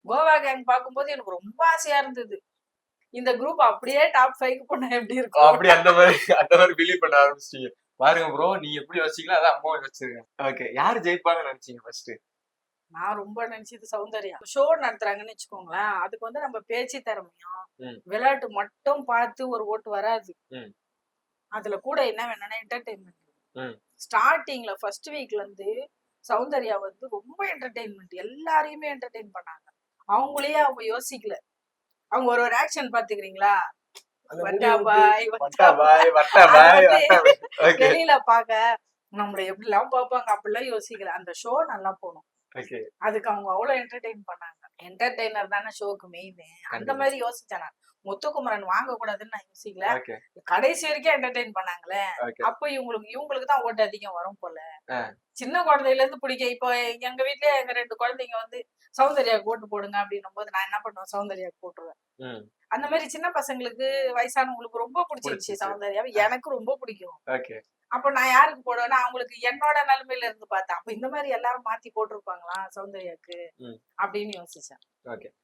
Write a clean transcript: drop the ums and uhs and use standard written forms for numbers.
Goa gang பார்க்கும்போது எனக்கு ரொம்ப ஆசையா இருந்தது. இந்த குரூப் அப்படியே டாப் 5க்கு போனா எப்படி இருக்கும்? அப்படி அந்த மாதிரி பிலீவ் பண்ண ஆரம்பிச்சிட்டீங்க. பாருங்க ப்ரோ, நீங்க எப்படி யோசிச்சீங்களோ அதான் அம்மாவும் யோசிச்சிருக்காங்க. ஓகே. யாரு ஜெயிப்பாங்கன்னு நினைச்சீங்க ஃபர்ஸ்ட்? நான் ரொம்ப நினைச்சது சௌந்தர்யா. ஷோ நடத்துறாங்கன்னு வச்சுக்கோங்களேன். அதுக்கு வந்து நம்ம பேச்சு திறமையும், விளையாட்டு மட்டும் பார்த்து ஒரு ஓட்டு வராது. அதுல கூட என்ன வேணும்னா என்டர்டெயின்மெண்ட். ஸ்டார்டிங்ல ஃபர்ஸ்ட் வீக்ல இருந்து சௌந்தர்யா வந்து ரொம்ப என்டர்டெயின்மெண்ட், எல்லாரையுமே என்டர்டெயின் பண்ணாங்க. அவங்களே அவங்க யோசிக்கல. அவங்க ஒரு ஆக்ஷன் பாத்துக்கிறீங்களா? வட்டா பாய், வெளியில பாக்க நம்மள எப்படி எல்லாம் பாப்பாங்க அப்படிலாம் யோசிக்கல. அந்த ஷோ நல்லா போணும். அதுக்கு அவங்க அவ்வளவு என்டர்டெயின் பண்ணாங்க. என்டர்டெய்னர் தானே ஷோக்கு மெயின். அந்த மாதிரி யோசிச்சேன் நான். முத்துக்குமரன் வாங்க கூடாதுன்னு நான் யோசிக்கல. கடைசி வரைக்கும் என்டர்டெயின் பண்ணாங்களே, அப்ப இவங்களுக்கு தான் ஓட்டு அதிகம் வரும் போல. சின்ன குழந்தையில இருந்து பிடிக்கும். இப்போ எங்க வீட்லயே எங்க 2 குழந்தைங்க வந்து சௌந்தர்யாக்கு ஓட்டு போடுங்க அப்படின்னும் போது நான் என்ன பண்ணுவேன், சௌந்தர்யாக்கு போட்டுருவேன். அந்த மாதிரி சின்ன பசங்களுக்கு, வயசானவங்களுக்கு ரொம்ப பிடிச்சிருச்சு சௌந்தர்யாவை. எனக்கு ரொம்ப பிடிக்கும். அப்ப நான் யாருக்கு போடுவேன்னா, அவங்களுக்கு என்னோட நிலைமையில இருந்து பார்த்தேன். அப்ப இந்த மாதிரி எல்லாரும் மாத்தி போட்டிருப்பாங்களா சௌந்தர்யாக்கு அப்படின்னு யோசிச்சேன்.